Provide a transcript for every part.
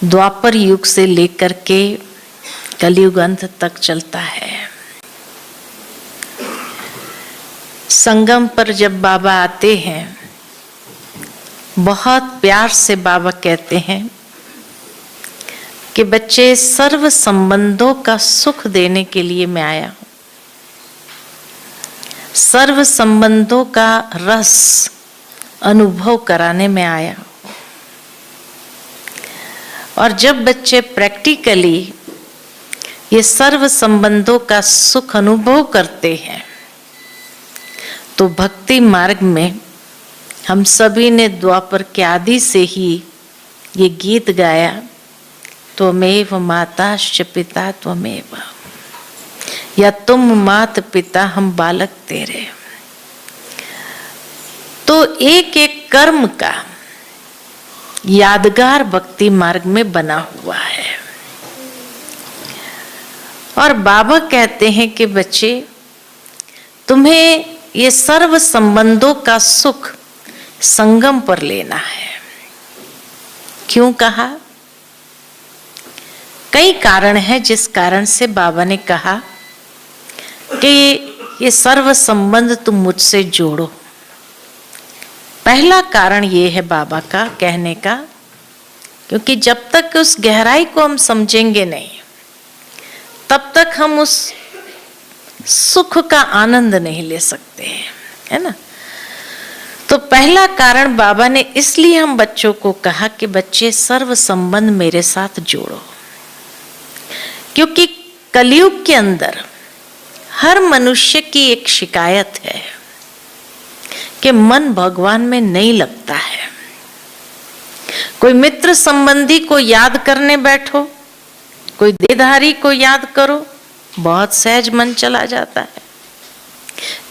द्वापर युग से लेकर के कलयुग अंत तक चलता है। संगम पर जब बाबा आते हैं, बहुत प्यार से बाबा कहते हैं कि बच्चे, सर्व संबंधों का सुख देने के लिए मैं आया हूं, सर्व संबंधों का रस अनुभव कराने में आया हूं। और जब बच्चे प्रैक्टिकली ये सर्व संबंधों का सुख अनुभव करते हैं, तो भक्ति मार्ग में हम सभी ने द्वापर के आदि से ही ये गीत गाया, त्वमेव माताश्च पिता त्वमेव, या तुम मात पिता हम बालक तेरे। तो एक एक कर्म का यादगार भक्ति मार्ग में बना हुआ है। और बाबा कहते हैं कि बच्चे, तुम्हें ये सर्व संबंधों का सुख संगम पर लेना है। क्यों कहा? कई कारण है जिस कारण से बाबा ने कहा कि ये सर्व संबंध तुम मुझसे जोड़ो। पहला कारण ये है बाबा का कहने का, क्योंकि जब तक उस गहराई को हम समझेंगे नहीं, तब तक हम उस सुख का आनंद नहीं ले सकते हैं, है ना। तो पहला कारण बाबा ने इसलिए हम बच्चों को कहा कि बच्चे, सर्व संबंध मेरे साथ जोड़ो। क्योंकि कलयुग के अंदर हर मनुष्य की एक शिकायत है कि मन भगवान में नहीं लगता है। कोई मित्र संबंधी को याद करने बैठो, कोई देहधारी को याद करो, बहुत सहज मन चला जाता है।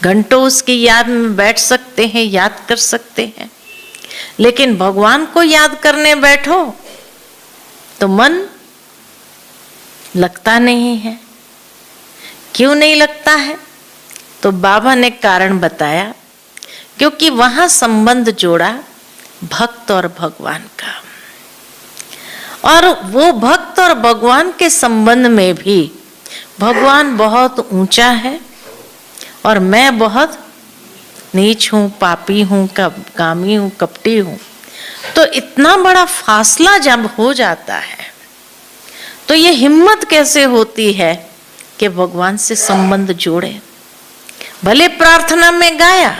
घंटों उसकी याद में बैठ सकते हैं, याद कर सकते हैं। लेकिन भगवान को याद करने बैठो तो मन लगता नहीं है। क्यों नहीं लगता है? तो बाबा ने कारण बताया, क्योंकि वहां संबंध जोड़ा भक्त और भगवान का। और वो भक्त और भगवान के संबंध में भी भगवान बहुत ऊंचा है और मैं बहुत नीच हूं, पापी हूं, कामी हूं, कपटी हूं। तो इतना बड़ा फासला जब हो जाता है, तो ये हिम्मत कैसे होती है कि भगवान से संबंध जोड़े। भले प्रार्थना में गाया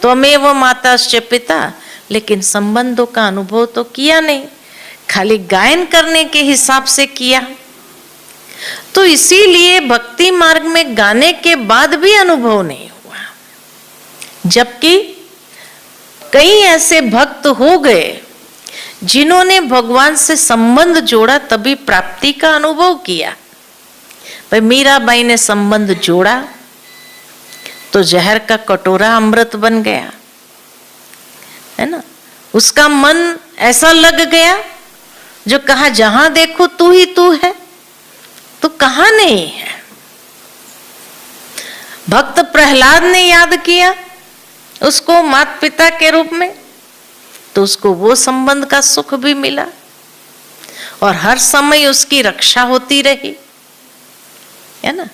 त्वमेव माताश्च पिता, लेकिन संबंधों का अनुभव तो किया नहीं, खाली गायन करने के हिसाब से किया। तो इसीलिए भक्ति मार्ग में गाने के बाद भी अनुभव नहीं हुआ। जबकि कई ऐसे भक्त हो गए जिन्होंने भगवान से संबंध जोड़ा, तभी प्राप्ति का अनुभव किया। भाई मीराबाई ने संबंध जोड़ा तो जहर का कटोरा अमृत बन गया, है ना। उसका मन ऐसा लग गया जो कहा, जहां देखो तू ही तू है, तो कहां नहीं है। भक्त प्रहलाद ने याद किया उसको माता पिता के रूप में, तो उसको वो संबंध का सुख भी मिला और हर समय उसकी रक्षा होती रही, है ना।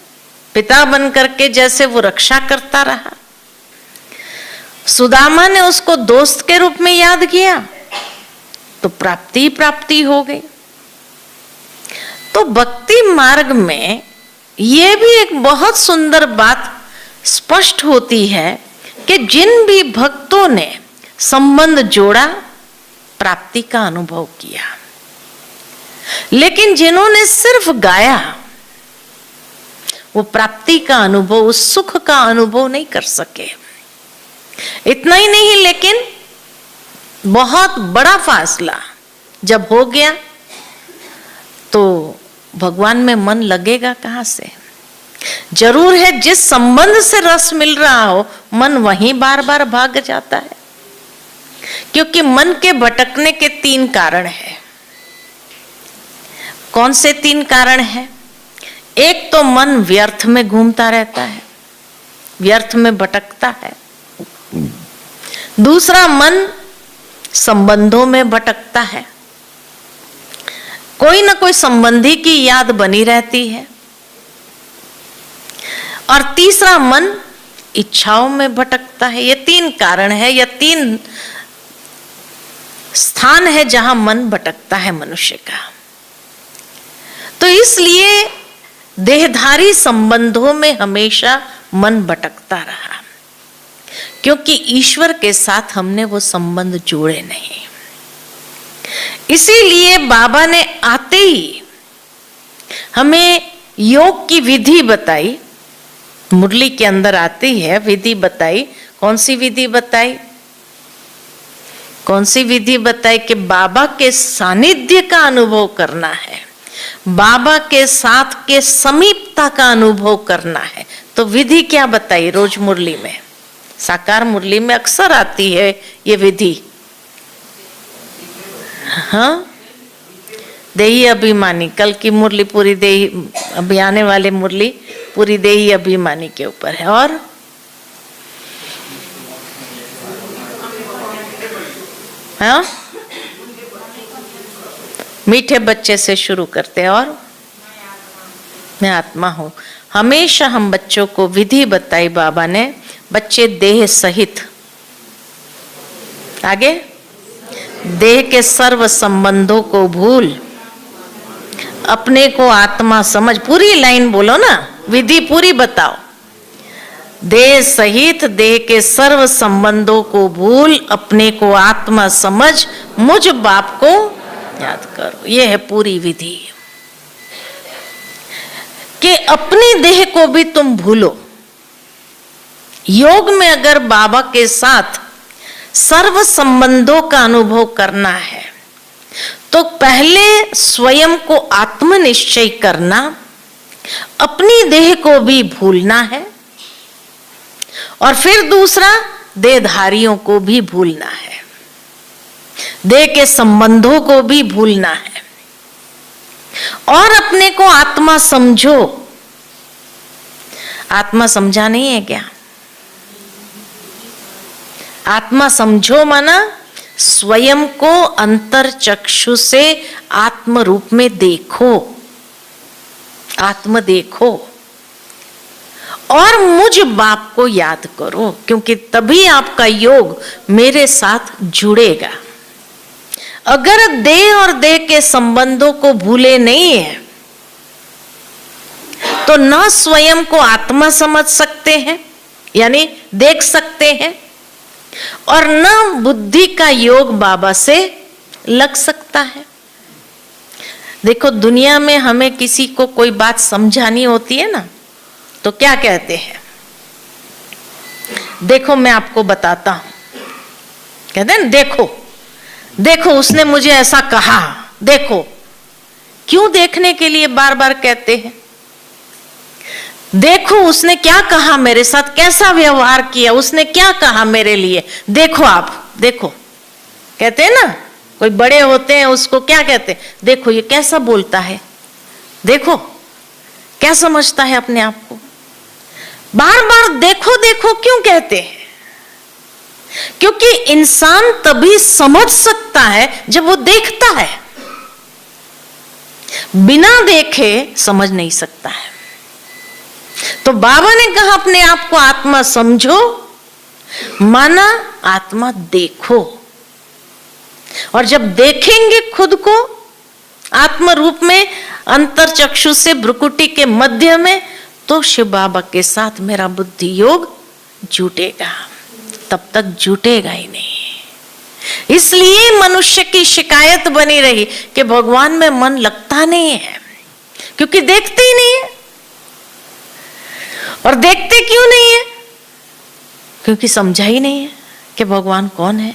पिता बन करके जैसे वो रक्षा करता रहा। सुदामा ने उसको दोस्त के रूप में याद किया तो प्राप्ति प्राप्ति हो गई। तो भक्ति मार्ग में ये भी एक बहुत सुंदर बात स्पष्ट होती है कि जिन भी भक्तों ने संबंध जोड़ा, प्राप्ति का अनुभव किया। लेकिन जिन्होंने सिर्फ गाया, वो प्राप्ति का अनुभव, उस सुख का अनुभव नहीं कर सके। इतना ही नहीं, लेकिन बहुत बड़ा फासला जब हो गया तो भगवान में मन लगेगा कहां से। जरूर है जिस संबंध से रस मिल रहा हो, मन वहीं बार बार भाग जाता है। क्योंकि मन के भटकने के 3 कारण है। कौन से 3 कारण है? एक तो मन व्यर्थ में घूमता रहता है, व्यर्थ में भटकता है। दूसरा, मन संबंधों में भटकता है। कोई ना कोई संबंधी की याद बनी रहती है। और तीसरा, मन इच्छाओं में भटकता है। ये 3 कारण है, या 3 स्थान है जहां मन भटकता है मनुष्य का। तो इसलिए देहधारी संबंधों में हमेशा मन भटकता रहा, क्योंकि ईश्वर के साथ हमने वो संबंध जोड़े नहीं। इसीलिए बाबा ने आते ही हमें योग की विधि बताई, मुरली के अंदर आती है विधि बताई। कौन सी विधि बताई? कौन सी विधि बताई? कि बाबा के सानिध्य का अनुभव करना है, बाबा के साथ के समीपता का अनुभव करना है। तो विधि क्या बताई? रोज मुरली में, साकार मुरली में अक्सर आती है ये विधि। हाँ, देही अभिमानी, कल की मुरली पूरी देही, अभी आने वाले मुरली पूरी देही अभिमानी के ऊपर है। और हाँ, मीठे बच्चे से शुरू करते हैं। और मैं आत्मा हूं। हमेशा हम बच्चों को विधि बताई बाबा ने, बच्चे देह सहित, आगे, देह के सर्व संबंधों को भूल अपने को आत्मा समझ। पूरी लाइन बोलो ना, विधि पूरी बताओ। देह सहित देह के सर्व संबंधों को भूल अपने को आत्मा समझ, मुझ बाप को याद करो। यह है पूरी विधि, कि अपनी देह को भी तुम भूलो। योग में अगर बाबा के साथ सर्व संबंधों का अनुभव करना है तो पहले स्वयं को आत्मनिश्चय करना, अपनी देह को भी भूलना है, और फिर दूसरा, देहधारियों को भी भूलना है, देह के संबंधों को भी भूलना है, और अपने को आत्मा समझो। आत्मा समझा नहीं है क्या? आत्मा समझो माना स्वयं को अंतर चक्षु से आत्म रूप में देखो, आत्म देखो, और मुझ बाप को याद करो, क्योंकि तभी आपका योग मेरे साथ जुड़ेगा। अगर देह और देह के संबंधों को भूले नहीं है तो न स्वयं को आत्मा समझ सकते हैं, यानी देख सकते हैं, और न बुद्धि का योग बाबा से लग सकता है। देखो, दुनिया में हमें किसी को कोई बात समझानी होती है ना, तो क्या कहते हैं? देखो मैं आपको बताता हूं, कहते हैं देखो देखो उसने मुझे ऐसा कहा, देखो। क्यों देखने के लिए बार बार कहते हैं? देखो उसने क्या कहा मेरे साथ, कैसा व्यवहार किया, उसने क्या कहा मेरे लिए, देखो आप देखो। कहते हैं ना, कोई बड़े होते हैं उसको क्या कहते हैं? देखो ये कैसा बोलता है, देखो क्या समझता है अपने आप को। बार बार देखो देखो क्यों कहते हैं? क्योंकि इंसान तभी समझ सकता है जब वो देखता है, बिना देखे समझ नहीं सकता है। तो बाबा ने कहा अपने आप को आत्मा समझो, माना आत्मा देखो। और जब देखेंगे खुद को आत्म रूप में, अंतर चक्षु से भ्रुकुटी के मध्य में, तो शिव बाबा के साथ मेरा बुद्धि योग जुटेगा। तब तक जुटेगा ही नहीं। इसलिए मनुष्य की शिकायत बनी रही कि भगवान में मन लगता नहीं है, क्योंकि देखते ही नहीं है। और देखते क्यों नहीं है? क्योंकि समझा ही नहीं है कि भगवान कौन है,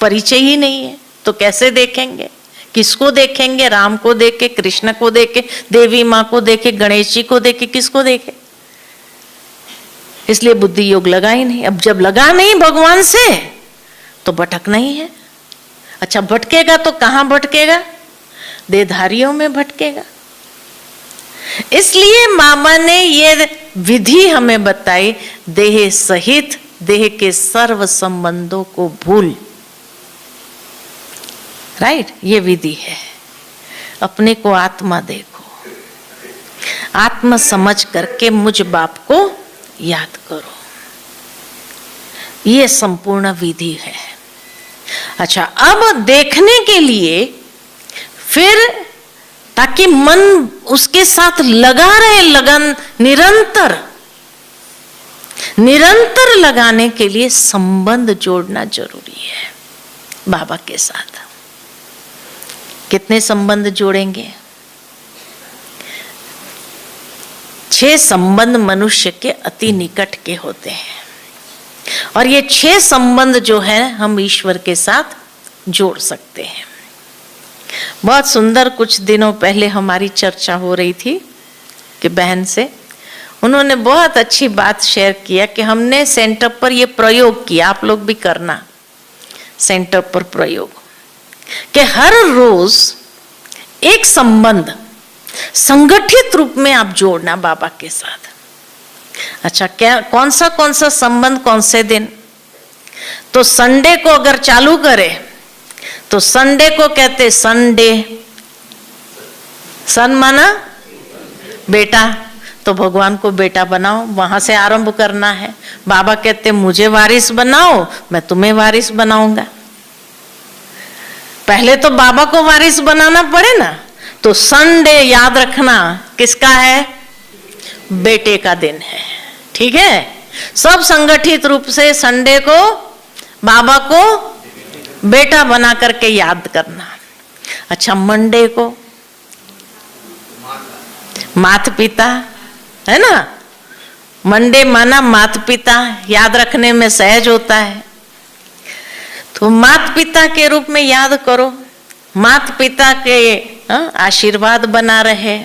परिचय ही नहीं है। तो कैसे देखेंगे? किसको देखेंगे? राम को देखे, कृष्ण को देखे, देवी माँ को देखे, गणेश जी को देखे, किसको देखे? इसलिए बुद्धि योग लगा ही नहीं। अब जब लगा नहीं भगवान से तो भटकना ही है। अच्छा, भटकेगा तो कहां भटकेगा? देहधारियों में भटकेगा। इसलिए मामा ने ये विधि हमें बताई, देह सहित देह के सर्व संबंधों को भूल। राइट, ये विधि है। अपने को आत्मा देखो, आत्मा समझ करके मुझ बाप को याद करो। ये संपूर्ण विधि है। अच्छा, अब देखने के लिए फिर ताकि मन उसके साथ लगा रहे, लगन निरंतर लगाने के लिए संबंध जोड़ना जरूरी है बाबा के साथ। कितने संबंध जोड़ेंगे? 6 संबंध मनुष्य के अति निकट के होते हैं, और ये 6 संबंध जो है हम ईश्वर के साथ जोड़ सकते हैं। बहुत सुंदर, कुछ दिनों पहले हमारी चर्चा हो रही थी कि बहन से उन्होंने बहुत अच्छी बात शेयर किया कि हमने सेंटर पर ये प्रयोग किया, आप लोग भी करना सेंटर पर प्रयोग, कि हर रोज एक संबंध संगठित रूप में आप जोड़ना बाबा के साथ। अच्छा, क्या कौन सा संबंध कौन से दिन? तो संडे को अगर चालू करे तो संडे को कहते संडे, सन माना बेटा, तो भगवान को बेटा बनाओ, वहां से आरंभ करना है। बाबा कहते मुझे वारिस बनाओ, मैं तुम्हें वारिस बनाऊंगा। पहले तो बाबा को वारिस बनाना पड़े ना। तो संडे याद रखना किसका है? बेटे का दिन है। ठीक है, सब संगठित रूप से संडे को बाबा को बेटा बना करके याद करना। अच्छा, मंडे को माता पिता, है ना, मंडे माना माता पिता, याद रखने में सहज होता है। तो माता पिता के रूप में याद करो, माता पिता के आशीर्वाद बना रहे।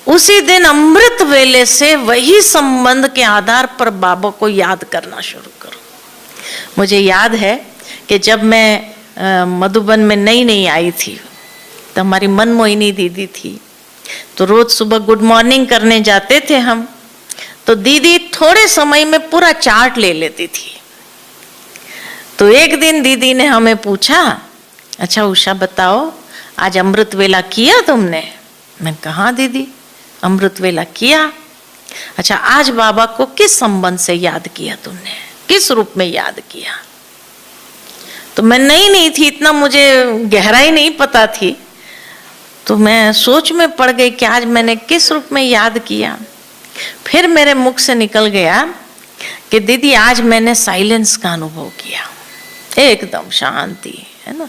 उसी दिन अमृत वेले से वही संबंध के आधार पर बाबा को याद करना शुरू करो। मुझे याद है कि जब मैं मधुबन में नई आई थी तो हमारी मनमोहिनी दीदी थी, तो रोज सुबह गुड मॉर्निंग करने जाते थे हम, तो दीदी थोड़े समय में पूरा चार्ट ले लेती थी। तो एक दिन दीदी ने हमें पूछा, अच्छा उषा बताओ आज अमृत वेला किया तुमने? मैं कहा दीदी अमृत वेला किया। अच्छा, आज बाबा को किस संबंध से याद किया तुमने, किस रूप में याद किया? तो मैं नहीं थी, इतना मुझे गहराई नहीं पता थी, तो मैं सोच में पड़ गई कि आज मैंने किस रूप में याद किया। फिर मेरे मुख से निकल गया कि दीदी आज मैंने साइलेंस का अनुभव किया, एकदम शांति, है ना,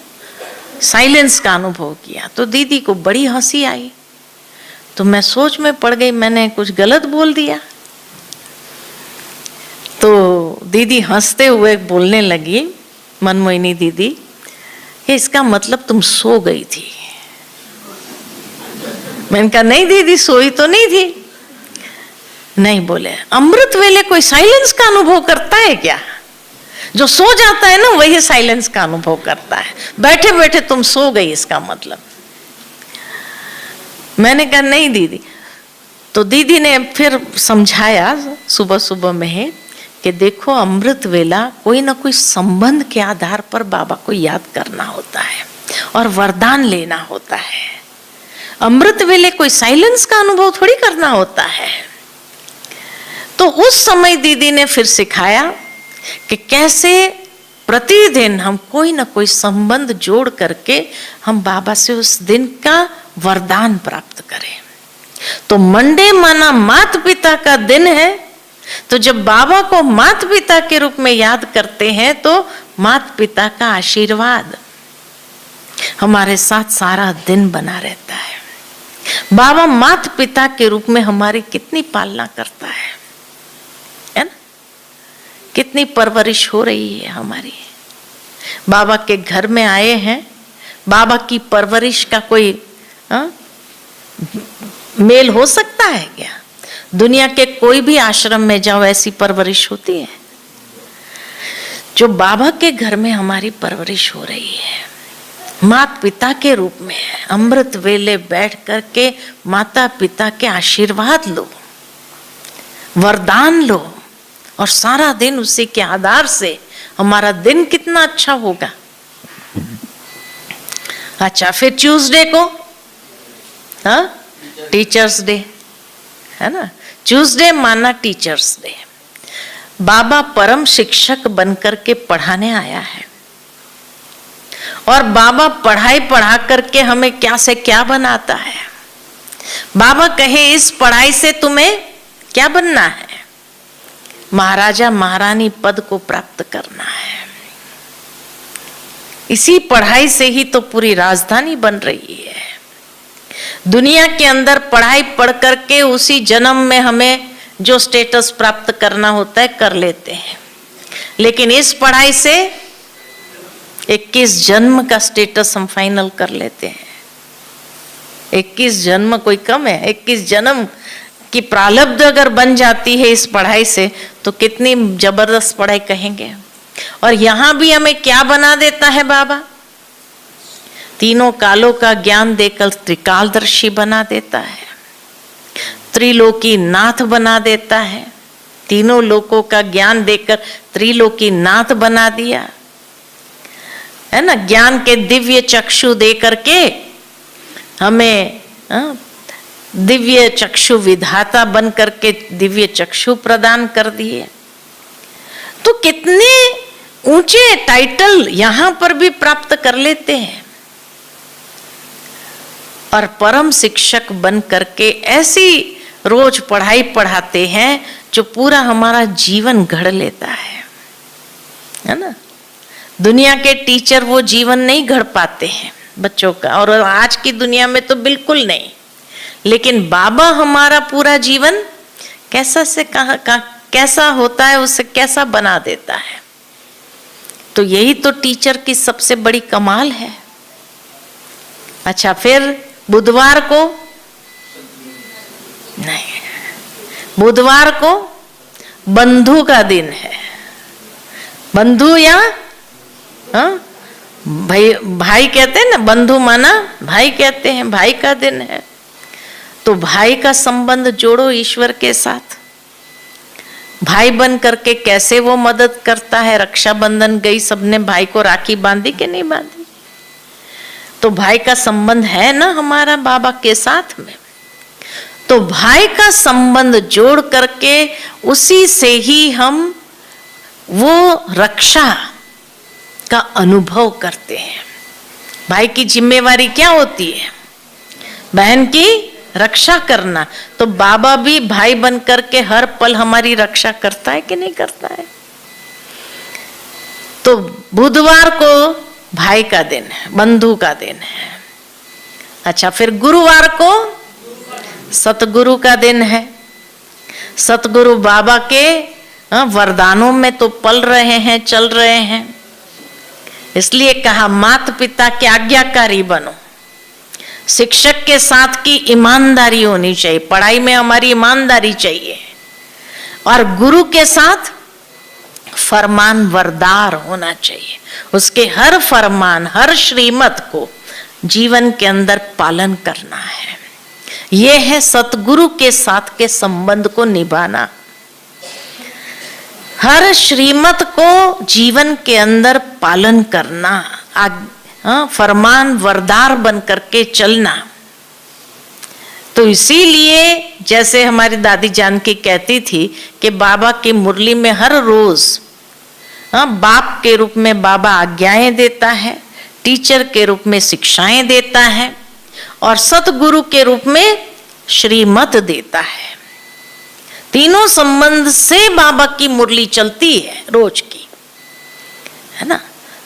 साइलेंस का अनुभव किया। तो दीदी को बड़ी हंसी आई, तो मैं सोच में पड़ गई मैंने कुछ गलत बोल दिया। तो दीदी हंसते हुए बोलने लगी, मनमोहिनी दीदी, कि इसका मतलब तुम सो गई थी। मैंने कहा नहीं दीदी, सोई तो नहीं थी। नहीं, बोले अमृत वेले कोई साइलेंस का अनुभव करता है क्या? जो सो जाता है ना वही साइलेंस का अनुभव करता है, बैठे बैठे तुम सो गई इसका मतलब। मैंने कहा नहीं दीदी। तो दीदी ने फिर समझाया सुबह सुबह में कि देखो अमृत वेला कोई ना कोई संबंध के आधार पर बाबा को याद करना होता है और वरदान लेना होता है। अमृत वेले कोई साइलेंस का अनुभव थोड़ी करना होता है। तो उस समय दीदी ने फिर सिखाया कि कैसे प्रतिदिन हम कोई ना कोई संबंध जोड़ करके हम बाबा से उस दिन का वरदान प्राप्त करें। तो मंडे माना माता पिता का दिन है, तो जब बाबा को माता पिता के रूप में याद करते हैं तो माता पिता का आशीर्वाद हमारे साथ सारा दिन बना रहता है। बाबा माता पिता के रूप में हमारी कितनी पालना करता है ना, कितनी परवरिश हो रही है हमारी। बाबा के घर में आए हैं, बाबा की परवरिश का कोई मेल हो सकता है क्या? दुनिया के कोई भी आश्रम में जाओ ऐसी परवरिश होती है? जो बाबा के घर में हमारी परवरिश हो रही है, माता पिता के रूप में, अमृत वेले बैठ करके माता पिता के आशीर्वाद लो, वरदान लो, और सारा दिन उसी के आधार से हमारा दिन कितना अच्छा होगा। अच्छा, फिर ट्यूसडे को हाँ, टीचर्स डे है ना। ट्यूसडे माना टीचर्स डे। बाबा परम शिक्षक बनकर के पढ़ाने आया है, और बाबा पढ़ाई पढ़ा करके हमें क्या से क्या बनाता है। बाबा कहे इस पढ़ाई से तुम्हें क्या बनना है? महाराजा महारानी पद को प्राप्त करना है। इसी पढ़ाई से ही तो पूरी राजधानी बन रही है। दुनिया के अंदर पढ़ाई पढ़ करके उसी जन्म में हमें जो स्टेटस प्राप्त करना होता है कर लेते हैं, लेकिन इस पढ़ाई से 21 जन्म का स्टेटस हम फाइनल कर लेते हैं। 21 जन्म कोई कम है? 21 जन्म की प्रारब्ध अगर बन जाती है इस पढ़ाई से, तो कितनी जबरदस्त पढ़ाई कहेंगे। और यहां भी हमें क्या बना देता है बाबा? तीनों कालों का ज्ञान देकर त्रिकालदर्शी बना देता है, त्रिलोकी नाथ बना देता है। तीनों लोकों का ज्ञान देकर त्रिलोकी नाथ बना दिया है ना। ज्ञान के दिव्य चक्षु दे करके हमें दिव्य चक्षु विधाता बन करके दिव्य चक्षु प्रदान कर दिए। तो कितने ऊंचे टाइटल यहां पर भी प्राप्त कर लेते हैं, और परम शिक्षक बन करके ऐसी रोज पढ़ाई पढ़ाते हैं जो पूरा हमारा जीवन गढ़ लेता है ना। दुनिया के टीचर वो जीवन नहीं गढ़ पाते हैं बच्चों का, और आज की दुनिया में तो बिल्कुल नहीं। लेकिन बाबा हमारा पूरा जीवन कैसा से कैसा होता है, उसे कैसा बना देता है। तो यही तो टीचर की सबसे बड़ी कमाल है। अच्छा, फिर बुधवार को नहीं, बुधवार को बंधु का दिन है। बंधु या भाई, भाई कहते हैं ना, बंधु माना भाई कहते हैं, भाई का दिन है। तो भाई का संबंध जोड़ो ईश्वर के साथ। भाई बन करके कैसे वो मदद करता है। रक्षाबंधन गई, सबने भाई को राखी बांधी कि नहीं बांधी? तो भाई का संबंध है ना हमारा बाबा के साथ में। तो भाई का संबंध जोड़ करके उसी से ही हम वो रक्षा का अनुभव करते हैं। भाई की जिम्मेवारी क्या होती है? बहन की रक्षा करना। तो बाबा भी भाई बन करके हर पल हमारी रक्षा करता है कि नहीं करता है? तो बुधवार को भाई का दिन है, बंधु का दिन है। अच्छा, फिर गुरुवार को सतगुरु का दिन है। सतगुरु बाबा के वरदानों में तो पल रहे हैं, चल रहे हैं। इसलिए कहा माता पिता के आज्ञाकारी बनो। शिक्षक के साथ की ईमानदारी होनी चाहिए, पढ़ाई में हमारी ईमानदारी चाहिए। और गुरु के साथ फरमान वरदार होना चाहिए। उसके हर फरमान, हर श्रीमत को जीवन के अंदर पालन करना है। यह है सतगुरु के साथ के संबंध को निभाना। हर श्रीमत को जीवन के अंदर पालन करना, फरमान वरदार बन करके चलना। तो इसीलिए जैसे हमारी दादी जानकी कहती थी कि बाबा की मुरली में हर रोज बाप के रूप में बाबा आज्ञाएं देता है, टीचर के रूप में शिक्षाएं देता है, और सतगुरु के रूप में श्रीमत देता है। तीनों संबंध से बाबा की मुरली चलती है रोज की, है ना।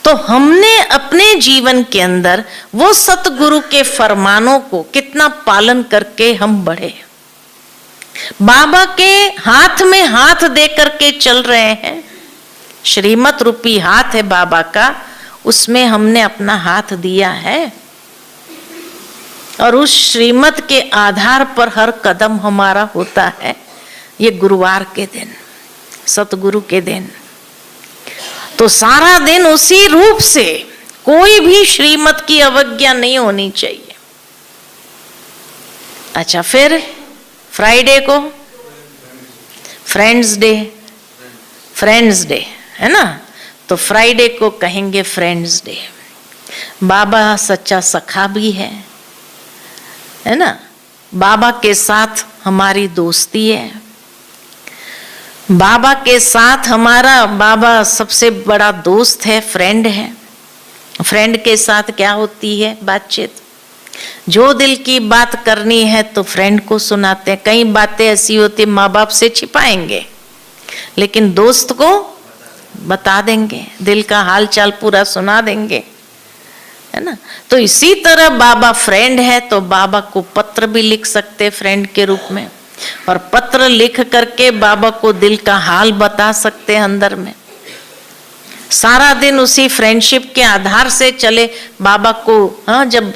तो हमने अपने जीवन के अंदर वो सतगुरु के फरमानों को कितना पालन करके हम बढ़े। बाबा के हाथ में हाथ दे करके चल रहे हैं। श्रीमत रूपी हाथ है बाबा का, उसमें हमने अपना हाथ दिया है, और उस श्रीमत के आधार पर हर कदम हमारा होता है। ये गुरुवार के दिन, सतगुरु के दिन, तो सारा दिन उसी रूप से कोई भी श्रीमत की अवज्ञा नहीं होनी चाहिए। अच्छा, फिर फ्राइडे को फ्रेंड्स डे, फ्रेंड्स डे है ना। तो फ्राइडे को कहेंगे फ्रेंड्स डे। बाबा सच्चा सखा भी है ना। बाबा के साथ हमारी दोस्ती है, बाबा के साथ हमारा बाबा सबसे बड़ा दोस्त है, फ्रेंड है। फ्रेंड के साथ क्या होती है बातचीत, जो दिल की बात करनी है तो फ्रेंड को सुनाते हैं। कई बातें ऐसी होती माँ बाप से छिपाएंगे, लेकिन दोस्त को बता देंगे, दिल का हाल चाल पूरा सुना देंगे, है ना। तो इसी तरह बाबा फ्रेंड है, तो बाबा को पत्र भी लिख सकते फ्रेंड के रूप में, और पत्र लिख करके बाबा को दिल का हाल बता सकते हैं अंदर में। सारा दिन उसी फ्रेंडशिप के आधार से चले बाबा को। हाँ, जब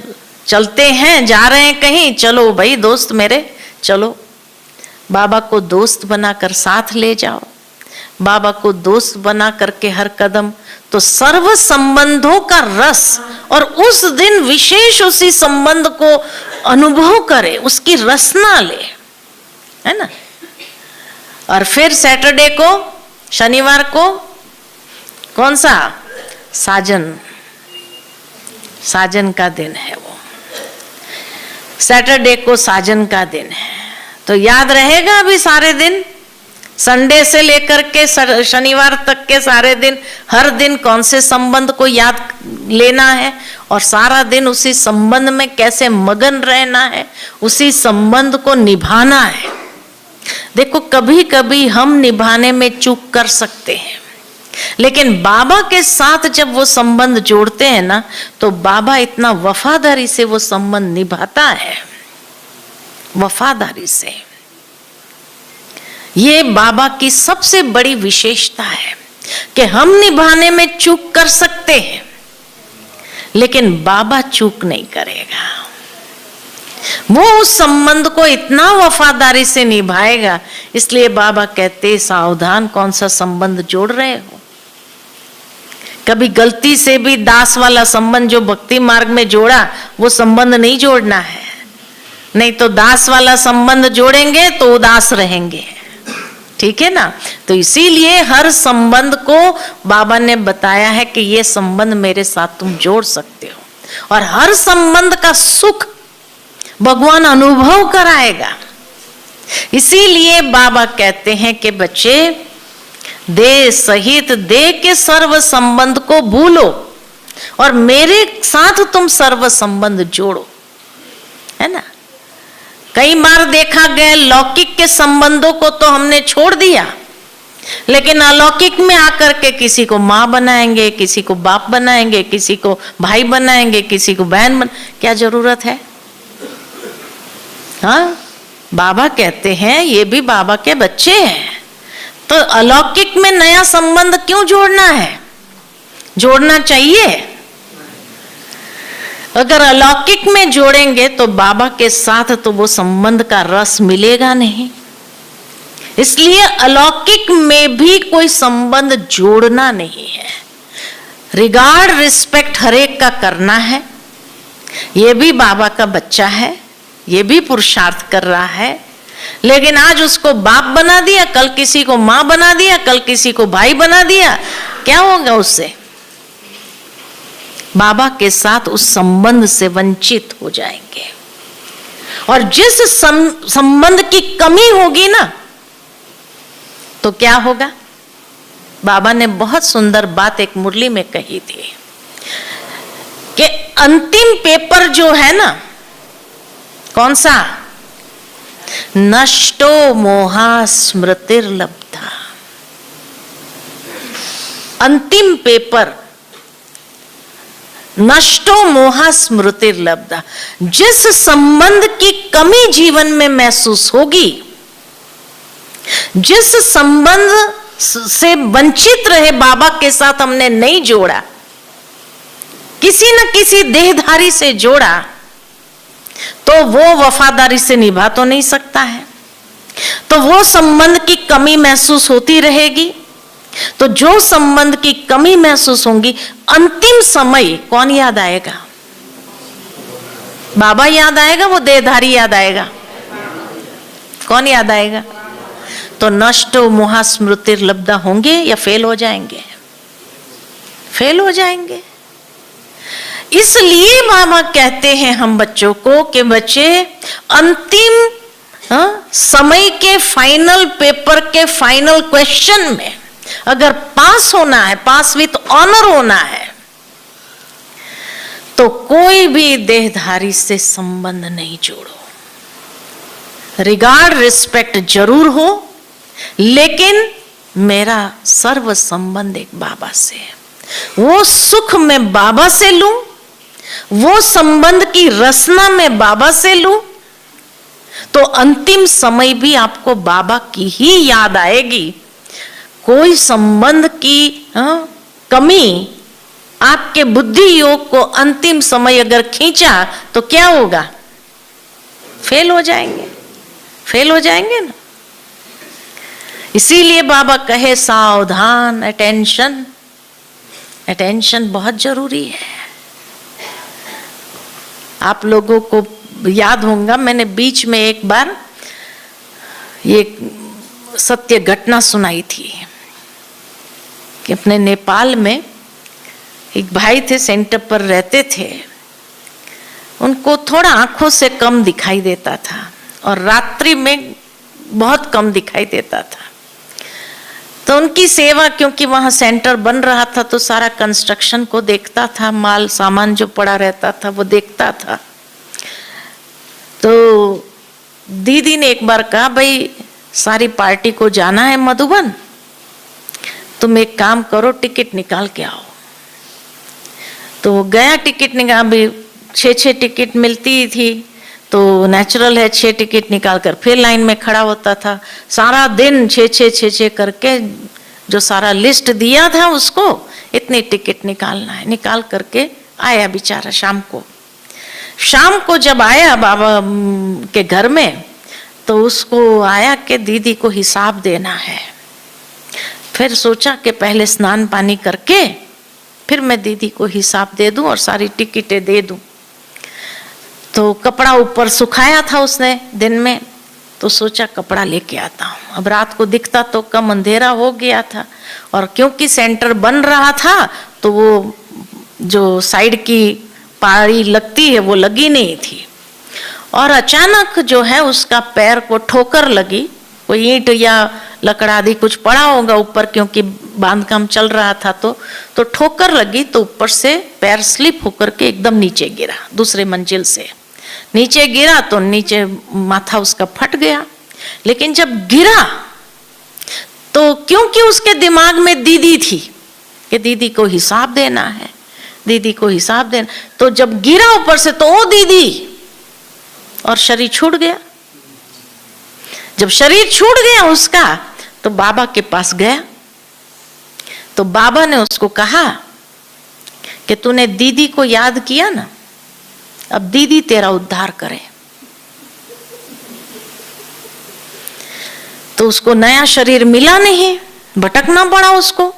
चलते हैं, जा रहे हैं कहीं, चलो भाई दोस्त मेरे चलो, बाबा को दोस्त बनाकर साथ ले जाओ, बाबा को दोस्त बना करके हर कदम, तो सर्व संबंधों का रस, और उस दिन विशेष उसी संबंध को अनुभव करे, उसकी रसना ले, है ना। और फिर सैटरडे को, शनिवार को कौन सा, साजन, साजन का दिन है वो, सैटरडे को साजन का दिन है। तो याद रहेगा अभी सारे दिन, संडे से लेकर के शनिवार तक के सारे दिन, हर दिन कौन से संबंध को याद लेना है, और सारा दिन उसी संबंध में कैसे मगन रहना है, उसी संबंध को निभाना है। देखो कभी कभी हम निभाने में चूक कर सकते हैं, लेकिन बाबा के साथ जब वो संबंध जोड़ते हैं ना, तो बाबा इतना वफादारी से वो संबंध निभाता है, वफादारी से। ये बाबा की सबसे बड़ी विशेषता है कि हम निभाने में चूक कर सकते हैं, लेकिन बाबा चूक नहीं करेगा। वो उस संबंध को इतना वफादारी से निभाएगा। इसलिए बाबा कहते सावधान, कौन सा संबंध जोड़ रहे हो। कभी गलती से भी दास वाला संबंध जो भक्ति मार्ग में जोड़ा, वो संबंध नहीं जोड़ना है, नहीं तो दास वाला संबंध जोड़ेंगे तो उदास रहेंगे, ठीक है ना। तो इसीलिए हर संबंध को बाबा ने बताया है कि ये संबंध मेरे साथ तुम जोड़ सकते हो, और हर संबंध का सुख भगवान अनुभव कराएगा। इसीलिए बाबा कहते हैं कि बच्चे, दे सहित दे के सर्व संबंध को भूलो, और मेरे साथ तुम सर्व संबंध जोड़ो, है ना। कई बार देखा गया लौकिक के संबंधों को तो हमने छोड़ दिया, लेकिन अलौकिक में आकर के किसी को माँ बनाएंगे, किसी को बाप बनाएंगे, किसी को भाई बनाएंगे, किसी को बहन क्या जरूरत है। हाँ, बाबा कहते हैं ये भी बाबा के बच्चे हैं, तो अलौकिक में नया संबंध क्यों जोड़ना है, जोड़ना चाहिए। अगर अलौकिक में जोड़ेंगे तो बाबा के साथ तो वो संबंध का रस मिलेगा नहीं। इसलिए अलौकिक में भी कोई संबंध जोड़ना नहीं है। रिगार्ड रिस्पेक्ट हरेक का करना है। ये भी बाबा का बच्चा है, ये भी पुरुषार्थ कर रहा है, लेकिन आज उसको बाप बना दिया, कल किसी को माँ बना दिया, कल किसी को भाई बना दिया, क्या होगा उससे। बाबा के साथ उस संबंध से वंचित हो जाएंगे। और जिस संबंध की कमी होगी ना, तो क्या होगा। बाबा ने बहुत सुंदर बात एक मुरली में कही थी कि अंतिम पेपर जो है ना, कौन सा, नष्टो मोहा स्मृतिर्लब्धा। अंतिम पेपर नष्टो मोहा स्मृतिर्लब्धा। जिस संबंध की कमी जीवन में महसूस होगी, जिस संबंध से वंचित रहे, बाबा के साथ हमने नहीं जोड़ा, किसी न किसी देहधारी से जोड़ा, तो वो वफादारी से निभा तो नहीं सकता है, तो वो संबंध की कमी महसूस होती रहेगी। तो जो संबंध की कमी महसूस होगी, अंतिम समय कौन याद आएगा, बाबा याद आएगा, वो देहधारी याद आएगा, कौन याद आएगा। तो नष्ट मोहा स्मृतिर्लब्धा होंगे या फेल हो जाएंगे, फेल हो जाएंगे। इसलिए बाबा कहते हैं हम बच्चों को कि बच्चे अंतिम समय के फाइनल पेपर के फाइनल क्वेश्चन में अगर पास होना है, पास विथ ऑनर होना है, तो कोई भी देहधारी से संबंध नहीं जोड़ो। रिगार्ड रिस्पेक्ट जरूर हो, लेकिन मेरा सर्व संबंध एक बाबा से है। वो सुख मैं बाबा से लूं, वो संबंध की रसना मैं बाबा से लूं, तो अंतिम समय भी आपको बाबा की ही याद आएगी। कोई संबंध की कमी आपके बुद्धि योग को अंतिम समय अगर खींचा तो क्या होगा? फेल हो जाएंगे, फेल हो जाएंगे ना। इसीलिए बाबा कहे सावधान, अटेंशन, अटेंशन बहुत जरूरी है। आप लोगों को याद होगा, मैंने बीच में एक बार ये सत्य घटना सुनाई थी कि अपने नेपाल में एक भाई थे, सेंटर पर रहते थे। उनको थोड़ा आंखों से कम दिखाई देता था और रात्रि में बहुत कम दिखाई देता था। तो उनकी सेवा, क्योंकि वहां सेंटर बन रहा था तो सारा कंस्ट्रक्शन को देखता था, माल सामान जो पड़ा रहता था वो देखता था। तो दीदी ने एक बार कहा, भाई सारी पार्टी को जाना है मधुबन, तुम एक काम करो, टिकट निकाल के आओ। तो वो गया, टिकट निकाल, अभी 6 टिकट मिलती थी तो नेचुरल है 6 टिकट निकाल कर फिर लाइन में खड़ा होता था। सारा दिन 6 करके जो सारा लिस्ट दिया था उसको, इतनी टिकट निकालना है, निकाल करके आया बेचारा। शाम को जब आया बाबा के घर में तो उसको आया कि दीदी को हिसाब देना है। फिर सोचा कि पहले स्नान पानी करके फिर मैं दीदी को हिसाब दे दूं और सारी टिकटें दे दूं। तो कपड़ा ऊपर सुखाया था उसने दिन में, तो सोचा कपड़ा लेके आता हूं। अब रात को दिखता तो कम अंधेरा हो गया था, और क्योंकि सेंटर बन रहा था तो वो जो साइड की पहाड़ी लगती है वो लगी नहीं थी। और अचानक जो है उसका पैर को ठोकर लगी, कोई ईंट या लकड़ा आदि कुछ पड़ा होगा ऊपर, क्योंकि बांध काम चल रहा था। तो ठोकर लगी तो ऊपर से पैर स्लिप होकर के एकदम नीचे गिरा, दूसरे मंजिल से नीचे गिरा तो नीचे माथा उसका फट गया। लेकिन जब गिरा तो क्योंकि उसके दिमाग में दीदी थी कि दीदी को हिसाब देना है, दीदी को हिसाब देना, तो जब गिरा ऊपर से तो ओ दीदी, और शरीर छूट गया। जब शरीर छूट गया उसका तो बाबा के पास गया। तो बाबा ने उसको कहा कि तूने दीदी को याद किया ना, अब दीदी तेरा उद्धार करे। तो उसको नया शरीर मिला नहीं, भटकना पड़ा उसको।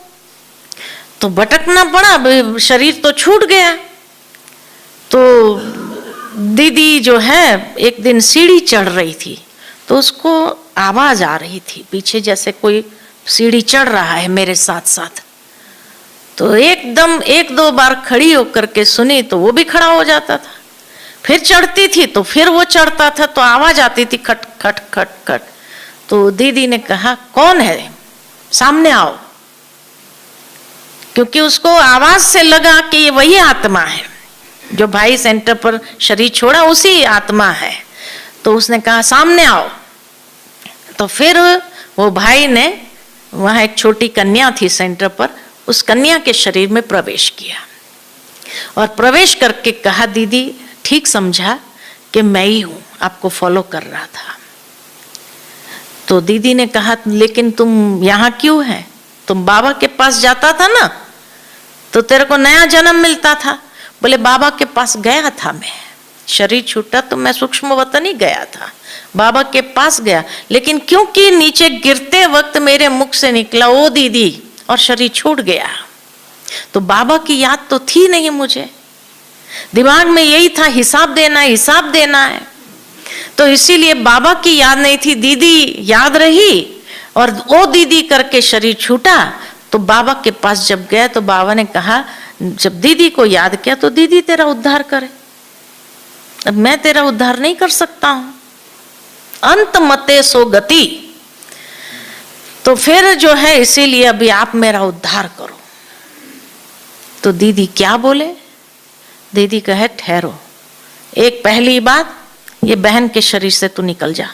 तो भटकना पड़ा, शरीर तो छूट गया। तो दीदी जो है एक दिन सीढ़ी चढ़ रही थी तो उसको आवाज आ रही थी पीछे, जैसे कोई सीढ़ी चढ़ रहा है मेरे साथ साथ। तो एकदम 1-2 बार खड़ी होकर के सुनी तो वो भी खड़ा हो जाता था। फिर चढ़ती थी तो फिर वो चढ़ता था, तो आवाज आती थी खट खट खट खट। तो दीदी ने कहा कौन है, सामने आओ, क्योंकि उसको आवाज से लगा कि ये वही आत्मा है जो भाई सेंटर पर शरीर छोड़ा, उसी आत्मा है। तो उसने कहा सामने आओ। तो फिर वो भाई ने, वहां एक छोटी कन्या थी सेंटर पर, उस कन्या के शरीर में प्रवेश किया और प्रवेश करके कहा दीदी ठीक समझा कि मैं ही हूं, आपको फॉलो कर रहा था। तो दीदी ने कहा लेकिन तुम यहां क्यों है, तुम बाबा के पास जाता था ना तो तेरे को नया जन्म मिलता था। बोले बाबा के पास गया था, मैं शरीर छूटा तो मैं सूक्ष्म वतन ही गया था, बाबा के पास गया, लेकिन क्योंकि नीचे गिरते वक्त मेरे मुख से निकला ओ दीदी और शरीर छूट गया, तो बाबा की याद तो थी नहीं मुझे, दिमाग में यही था हिसाब देना हिसाब देना है। तो इसीलिए बाबा की याद नहीं थी, दीदी याद रही और ओ दीदी करके शरीर छूटा। तो बाबा के पास जब गया तो बाबा ने कहा जब दीदी को याद किया तो दीदी तेरा उद्धार करे, अब मैं तेरा उद्धार नहीं कर सकता हूं। अंत मते सो गति, तो फिर जो है इसीलिए अभी आप मेरा उद्धार करो। तो दीदी क्या बोले? दीदी कहे ठहरो, एक पहली बात, ये बहन के शरीर से तू निकल जा,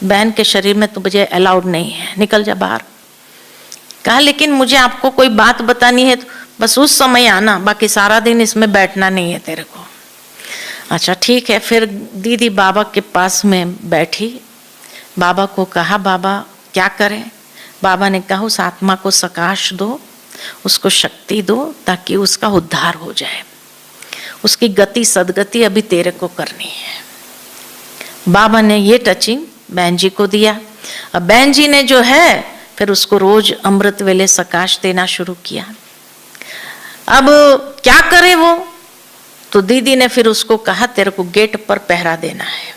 बहन के शरीर में तो मुझे अलाउड नहीं है, निकल जा बाहर। कहा लेकिन मुझे आपको कोई बात बतानी है तो बस उस समय आना, बाकी सारा दिन इसमें बैठना नहीं है तेरे को। अच्छा ठीक है। फिर दीदी बाबा के पास में बैठी, बाबा को कहा बाबा क्या करें? बाबा ने कहा उस आत्मा को सकाश दो, उसको शक्ति दो ताकि उसका उद्धार हो जाए, उसकी गति सदगति अभी तेरे को करनी है। बाबा ने ये टचिंग बहन जी को दिया। अब बहन जी ने जो है फिर उसको रोज अमृत वेले सकाश देना शुरू किया। अब क्या करे वो? तो दीदी ने फिर उसको कहा तेरे को गेट पर पहरा देना है,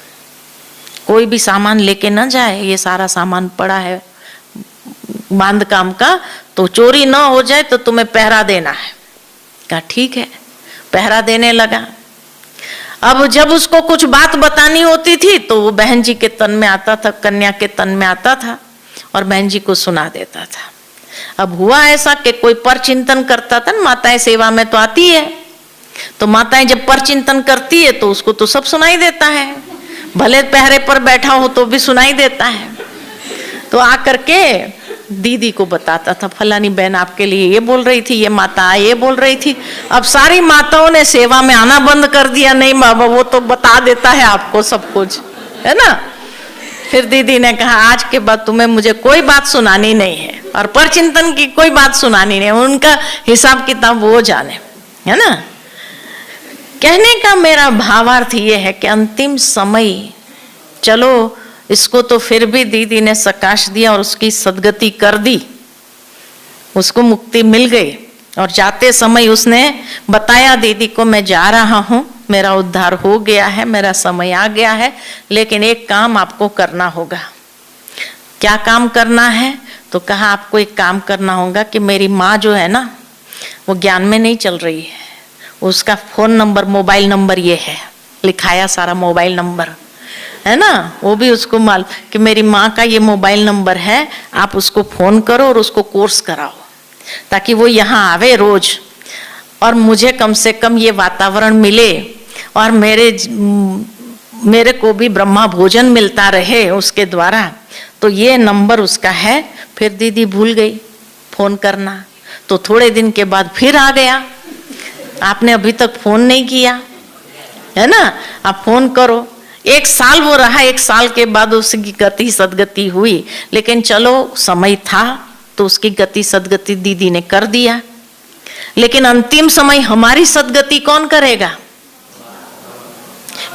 कोई भी सामान लेके ना जाए, ये सारा सामान पड़ा है बांध काम का, तो चोरी ना हो जाए तो तुम्हें पहरा देना है। कहा ठीक है, पहरा देने लगा। अब जब उसको कुछ बात बतानी होती थी तो वो बहन जी के तन में आता था, कन्या के तन में आता था और बहन जी को सुना देता था। अब हुआ ऐसा कि कोई पर चिंतन करता था ना, माताएं सेवा में तो आती है, तो माताएं जब पर चिंतन करती है तो उसको तो सब सुनाई देता है, भले पहरे पर बैठा हो तो भी सुनाई देता है। तो आकर के दीदी को बताता था फलानी बहन आपके लिए ये बोल रही थी, ये माता ये बोल रही थी। अब सारी माताओं ने सेवा में आना बंद कर दिया, नहीं बाबा वो तो बता देता है आपको सब कुछ, है ना। फिर दीदी ने कहा आज के बाद तुम्हें मुझे कोई बात सुनानी नहीं है और परचिंतन की कोई बात सुनानी नहीं, उनका हिसाब किताब वो जाने, है ना। कहने का मेरा भावार्थ ये है कि अंतिम समय, चलो इसको तो फिर भी दीदी ने सकाश दिया और उसकी सदगति कर दी, उसको मुक्ति मिल गई। और जाते समय उसने बताया दीदी को मैं जा रहा हूं, मेरा उद्धार हो गया है, मेरा समय आ गया है, लेकिन एक काम आपको करना होगा। क्या काम करना है? तो कहा आपको एक काम करना होगा कि मेरी माँ जो है ना वो ज्ञान में नहीं चल रही है, उसका फोन नंबर मोबाइल नंबर ये है, लिखाया सारा मोबाइल नंबर, है ना। वो भी उसको मालूम कि मेरी माँ का ये मोबाइल नंबर है, आप उसको फोन करो और उसको कोर्स कराओ ताकि वो यहाँ आवे रोज और मुझे कम से कम ये वातावरण मिले और मेरे को भी ब्रह्मा भोजन मिलता रहे उसके द्वारा। तो ये नंबर उसका है। फिर दीदी भूल गई फोन करना, तो थोड़े दिन के बाद फिर आ गया, आपने अभी तक फोन नहीं किया, है ना, आप फोन करो। 1 साल वो रहा, 1 साल के बाद उसकी गति सदगति हुई, लेकिन चलो समय था तो उसकी गति सदगति दीदी ने कर दिया। लेकिन अंतिम समय हमारी सदगति कौन करेगा?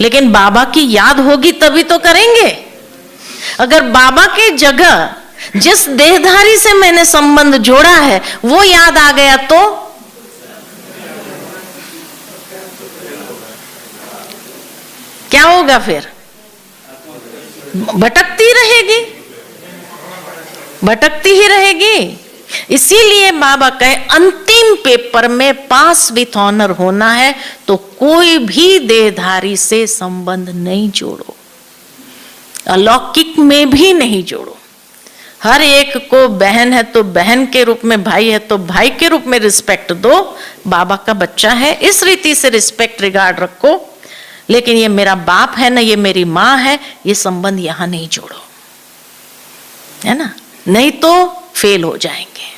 लेकिन बाबा की याद होगी तभी तो करेंगे। अगर बाबा की जगह जिस देहधारी से मैंने संबंध जोड़ा है वो याद आ गया तो क्या होगा? फिर भटकती रहेगी, भटकती ही रहेगी। इसीलिए बाबा कहे अंतिम पेपर में पास विथ ऑनर होना है तो कोई भी देहधारी से संबंध नहीं जोड़ो, अलौकिक में भी नहीं जोड़ो। हर एक को बहन है तो बहन के रूप में, भाई है तो भाई के रूप में रिस्पेक्ट दो। बाबा का बच्चा है इस रीति से रिस्पेक्ट रिगार्ड रखो, लेकिन ये मेरा बाप है ना, ये मेरी माँ है, ये संबंध यहां नहीं जोड़ो, है ना, नहीं तो फेल हो जाएंगे।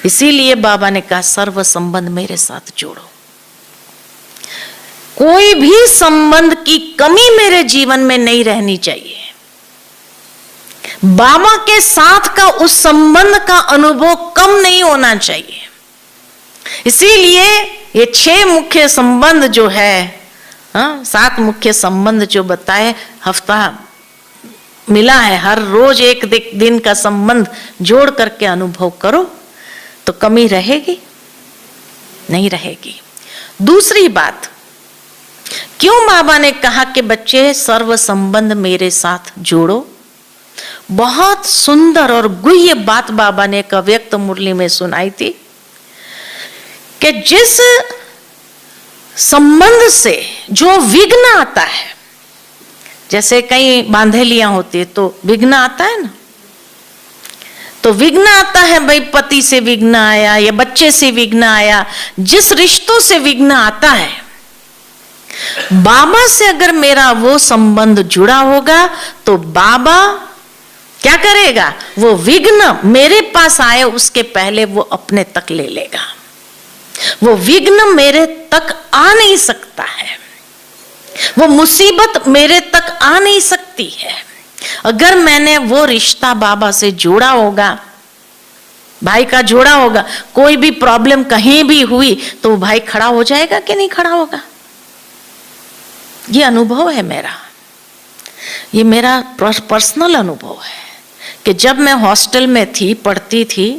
इसीलिए बाबा ने कहा सर्व संबंध मेरे साथ जोड़ो। कोई भी संबंध की कमी मेरे जीवन में नहीं रहनी चाहिए। बाबा के साथ का उस संबंध का अनुभव कम नहीं होना चाहिए। इसीलिए ये 6 मुख्य संबंध जो है, 7 मुख्य संबंध जो बताए, हफ्ता मिला है, हर रोज एक दिन का संबंध जोड़ करके अनुभव करो तो कमी रहेगी नहीं रहेगी। दूसरी बात, क्यों बाबा ने कहा कि बच्चे सर्व संबंध मेरे साथ जोड़ो? बहुत सुंदर और गुह्य बात बाबा ने एक अव्यक्त मुरली में सुनाई थी कि जिस संबंध से जो विघ्न आता है, जैसे कई बांधेलियां होती है तो विघ्न आता है ना, तो विघ्न आता है भाई, पति से विघ्न आया या बच्चे से विघ्न आया, जिस रिश्तों से विघ्न आता है, बाबा से अगर मेरा वो संबंध जुड़ा होगा तो बाबा क्या करेगा, वो विघ्न मेरे पास आए उसके पहले वो अपने तक ले लेगा। वो विघ्न मेरे तक आ नहीं सकता है, वो मुसीबत मेरे तक आ नहीं सकती है। अगर मैंने वो रिश्ता बाबा से जोड़ा होगा, भाई का जोड़ा होगा, कोई भी प्रॉब्लम कहीं भी हुई तो भाई खड़ा हो जाएगा कि नहीं खड़ा होगा। ये अनुभव है मेरा, ये मेरा पर्सनल अनुभव है कि जब मैं हॉस्टल में थी, पढ़ती थी,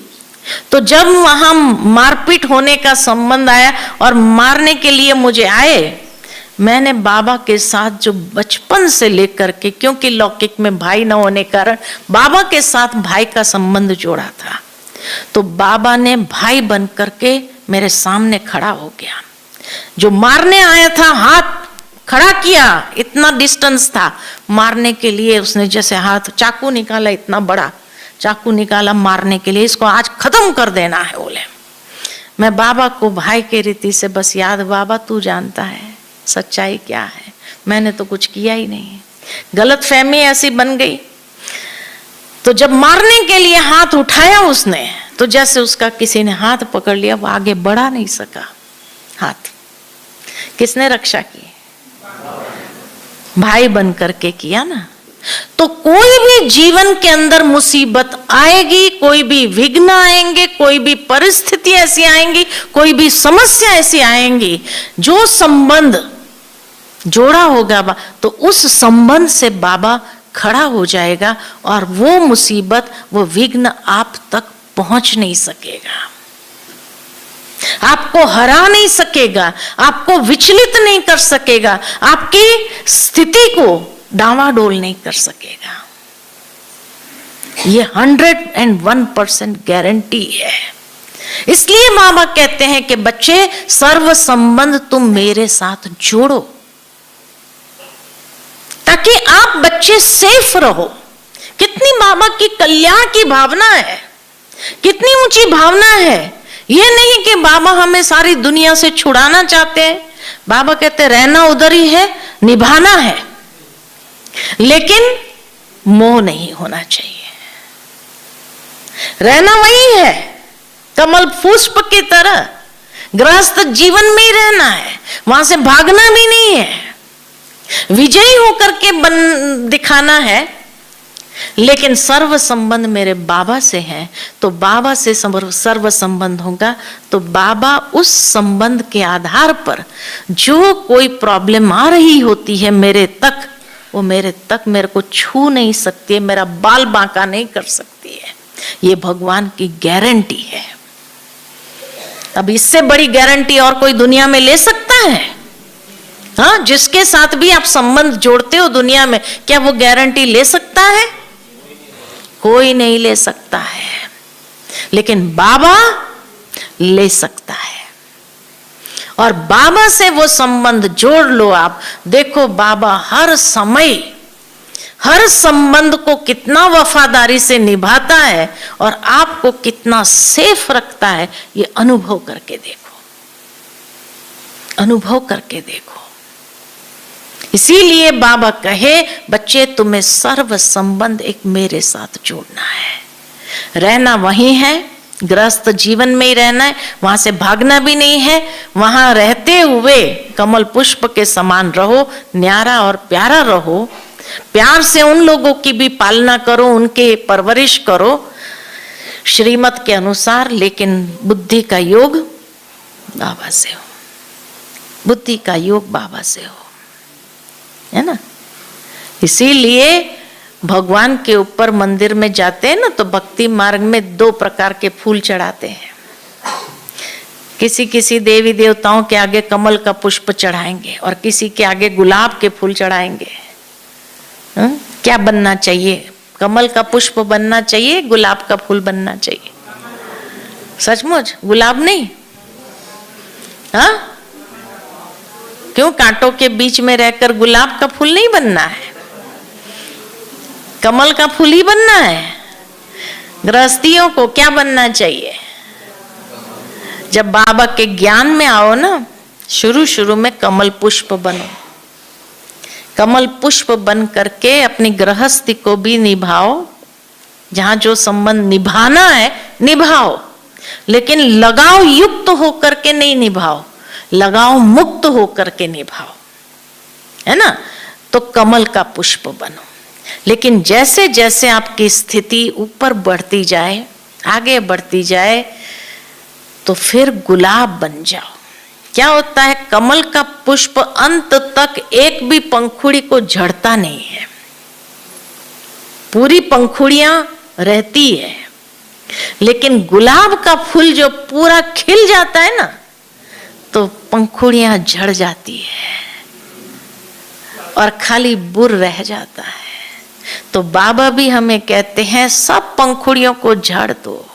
तो जब वहां मारपीट होने का संबंध आया और मारने के लिए मुझे आए, मैंने बाबा के साथ जो बचपन से लेकर के, क्योंकि लौकिक में भाई न होने कारण बाबा के साथ भाई का संबंध जोड़ा था, तो बाबा ने भाई बन करके मेरे सामने खड़ा हो गया। जो मारने आया था हाथ खड़ा किया, इतना डिस्टेंस था मारने के लिए, उसने जैसे हाथ चाकू निकाला, इतना बड़ा चाकू निकाला मारने के लिए, इसको आज खत्म कर देना है बोले। मैं बाबा को भाई के रीति से बस याद, बाबा तू जानता है सच्चाई क्या है, मैंने तो कुछ किया ही नहीं। गलत फहमी ऐसी बन गई, तो जब मारने के लिए हाथ उठाया उसने, तो जैसे उसका किसी ने हाथ पकड़ लिया, वो आगे बढ़ा नहीं सका। हाथ किसने रक्षा की, भाई बन करके किया ना। तो कोई भी जीवन के अंदर मुसीबत आएगी, कोई भी विघ्न आएंगे, कोई भी परिस्थिति ऐसी आएंगी, कोई भी समस्या ऐसी आएंगी, जो संबंध जोड़ा होगा तो उस संबंध से बाबा खड़ा हो जाएगा और वो मुसीबत, वो विघ्न आप तक पहुंच नहीं सकेगा, आपको हरा नहीं सकेगा, आपको विचलित नहीं कर सकेगा, आपकी स्थिति को डावाडोल नहीं कर सकेगा। ये 101% गारंटी है। इसलिए बाबा कहते हैं कि बच्चे, सर्व संबंध तुम मेरे साथ जोड़ो, ताकि आप बच्चे सेफ रहो। कितनी बाबा की कल्याण की भावना है, कितनी ऊंची भावना है। ये नहीं कि बाबा हमें सारी दुनिया से छुड़ाना चाहते हैं। बाबा कहते रहना उधर ही है, निभाना है, लेकिन मोह नहीं होना चाहिए। रहना वही है, कमल पुष्प की तरह गृहस्थ जीवन में ही रहना है, वहां से भागना भी नहीं है, विजयी होकर के दिखाना है। लेकिन सर्व संबंध मेरे बाबा से है, तो बाबा से सर्व संबंध होगा, तो बाबा उस संबंध के आधार पर जो कोई प्रॉब्लम आ रही होती है मेरे तक, वो मेरे तक मेरे को छू नहीं सकती है, मेरा बाल बांका नहीं कर सकती है। ये भगवान की गारंटी है। अब इससे बड़ी गारंटी और कोई दुनिया में ले सकता है? हाँ, जिसके साथ भी आप संबंध जोड़ते हो दुनिया में, क्या वो गारंटी ले सकता है? कोई नहीं ले सकता है, लेकिन बाबा ले सकता है। और बाबा से वो संबंध जोड़ लो आप, देखो बाबा हर समय हर संबंध को कितना वफादारी से निभाता है और आपको कितना सेफ रखता है। ये अनुभव करके देखो, अनुभव करके देखो। इसीलिए बाबा कहे, बच्चे तुम्हें सर्व संबंध एक मेरे साथ जोड़ना है। रहना वही है, गृहस्थ जीवन में ही रहना है, वहां से भागना भी नहीं है। वहां रहते हुए कमल पुष्प के समान रहो, न्यारा और प्यारा रहो। प्यार से उन लोगों की भी पालना करो, उनके परवरिश करो श्रीमत के अनुसार, लेकिन बुद्धि का योग बाबा से हो, बुद्धि का योग बाबा से हो, है ना। इसीलिए भगवान के ऊपर मंदिर में जाते हैं ना, तो भक्ति मार्ग में 2 प्रकार के फूल चढ़ाते हैं। किसी किसी देवी देवताओं के आगे कमल का पुष्प चढ़ाएंगे और किसी के आगे गुलाब के फूल चढ़ाएंगे। क्या बनना चाहिए? कमल का पुष्प बनना चाहिए, गुलाब का फूल बनना चाहिए? सचमुच? गुलाब नहीं? हाँ, क्यों? कांटों के बीच में रहकर गुलाब का फूल नहीं बनना है, कमल का फूल ही बनना है। गृहस्थियों को क्या बनना चाहिए? जब बाबा के ज्ञान में आओ ना, शुरू शुरू में कमल पुष्प बनो। कमल पुष्प बन करके अपनी गृहस्थी को भी निभाओ, जहां जो संबंध निभाना है निभाओ, लेकिन लगाव युक्त होकर के नहीं निभाओ, लगाव मुक्त होकर के निभाओ, है ना? तो कमल का पुष्प बनो। लेकिन जैसे जैसे आपकी स्थिति ऊपर बढ़ती जाए, आगे बढ़ती जाए, तो फिर गुलाब बन जाओ। क्या होता है? कमल का पुष्प अंत तक एक भी पंखुड़ी को झड़ता नहीं है, पूरी पंखुड़ियां रहती है। लेकिन गुलाब का फूल जो पूरा खिल जाता है ना, तो पंखुड़ियां झड़ जाती है और खाली बुर रह जाता है। तो बाबा भी हमें कहते हैं सब पंखुड़ियों को झाड़ दो,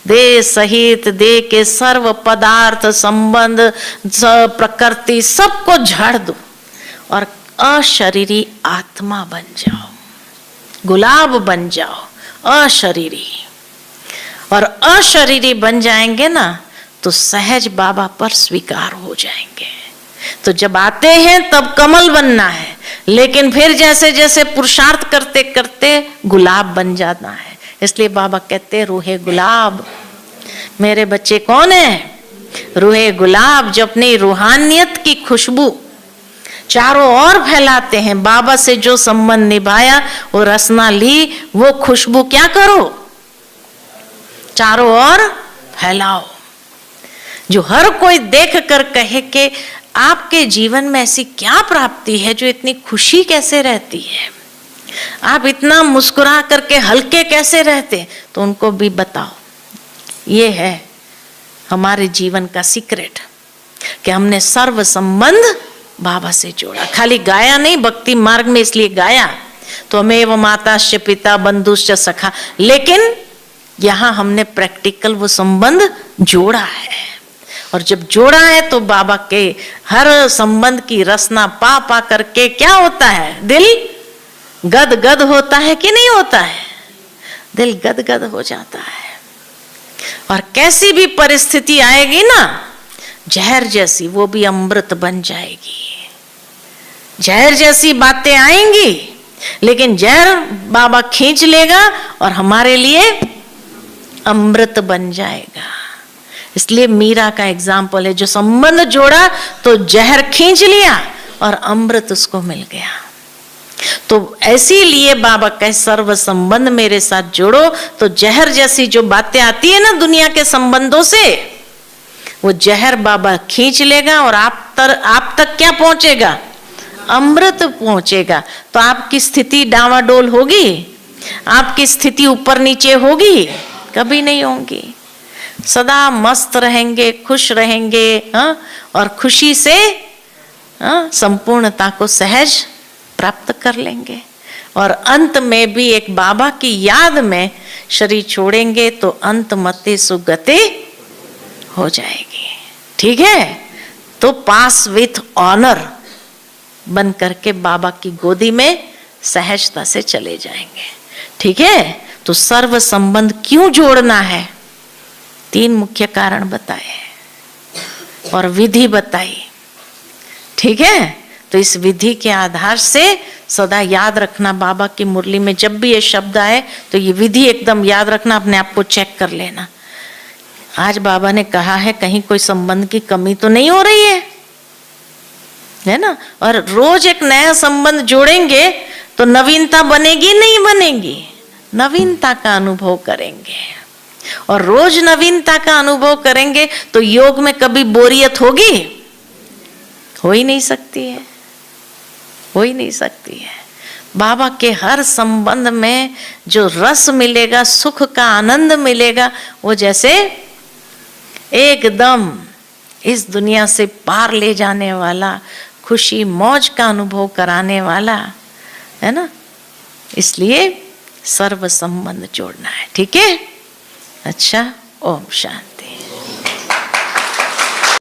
देह सहित देह के सर्व पदार्थ संबंध प्रकृति सबको झाड़ दो और अशरीरी आत्मा बन जाओ, गुलाब बन जाओ, अशरीरी। और अशरीरी बन जाएंगे ना तो सहज बाबा पर स्वीकार हो जाएंगे। तो जब आते हैं तब कमल बनना है, लेकिन फिर जैसे जैसे पुरुषार्थ करते करते गुलाब बन जाना है। इसलिए बाबा कहते रूहे गुलाब। मेरे बच्चे कौन है? रूहे गुलाब, जो अपनी रूहानियत की खुशबू चारों ओर फैलाते हैं। बाबा से जो संबंध निभाया, वो रसना ली, वो खुशबू क्या करो? चारों ओर फैलाओ। जो हर कोई देख कर कहे कि आपके जीवन में ऐसी क्या प्राप्ति है जो इतनी खुशी कैसे रहती है, आप इतना मुस्कुरा करके हल्के कैसे रहते, तो उनको भी बताओ। ये है हमारे जीवन का सीक्रेट कि हमने सर्व संबंध बाबा से जोड़ा। खाली गाया नहीं, भक्ति मार्ग में इसलिए गाया तो हमें वो माताश्च पिता बंधुश्च सखा, लेकिन यहाँ हमने प्रैक्टिकल वो संबंध जोड़ा है। और जब जोड़ा है तो बाबा के हर संबंध की रसना पा पा करके क्या होता है? दिल गद गद होता है कि नहीं होता है? दिल गद गद हो जाता है। और कैसी भी परिस्थिति आएगी ना, जहर जैसी, वो भी अमृत बन जाएगी। जहर जैसी बातें आएंगी, लेकिन जहर बाबा खींच लेगा और हमारे लिए अमृत बन जाएगा। इसलिए मीरा का एग्जाम्पल है, जो संबंध जोड़ा तो जहर खींच लिया और अमृत उसको मिल गया। तो ऐसी लिए बाबा कहे सर्व संबंध मेरे साथ जोड़ो, तो जहर जैसी जो बातें आती है ना दुनिया के संबंधों से, वो जहर बाबा खींच लेगा और आप तक क्या पहुंचेगा? अमृत पहुंचेगा। तो आपकी स्थिति डावाडोल होगी? आपकी स्थिति ऊपर नीचे होगी? कभी नहीं होगी। सदा मस्त रहेंगे, खुश रहेंगे, हाँ? और खुशी से संपूर्णता को सहज प्राप्त कर लेंगे। और अंत में भी एक बाबा की याद में शरीर छोड़ेंगे तो अंत मते सुगते हो जाएगी। ठीक है? तो पास विथ ऑनर बन करके बाबा की गोदी में सहजता से चले जाएंगे। ठीक है? तो सर्व संबंध क्यों जोड़ना है? 3 मुख्य कारण बताए और विधि बताई। ठीक है? तो इस विधि के आधार से सदा याद रखना, बाबा की मुरली में जब भी ये शब्द आए तो ये विधि एकदम याद रखना, अपने आप को चेक कर लेना। आज बाबा ने कहा है कहीं कोई संबंध की कमी तो नहीं हो रही है ना? और रोज एक नया संबंध जोड़ेंगे तो नवीनता बनेगी नहीं बनेगी? नवीनता का अनुभव करेंगे। और रोज नवीनता का अनुभव करेंगे तो योग में कभी बोरियत होगी? हो ही नहीं सकती है, हो ही नहीं सकती है। बाबा के हर संबंध में जो रस मिलेगा, सुख का आनंद मिलेगा, वो जैसे एकदम इस दुनिया से पार ले जाने वाला, खुशी मौज का अनुभव कराने वाला है ना। इसलिए सर्व संबंध जोड़ना है। ठीक है? अच्छा, ओम शांति।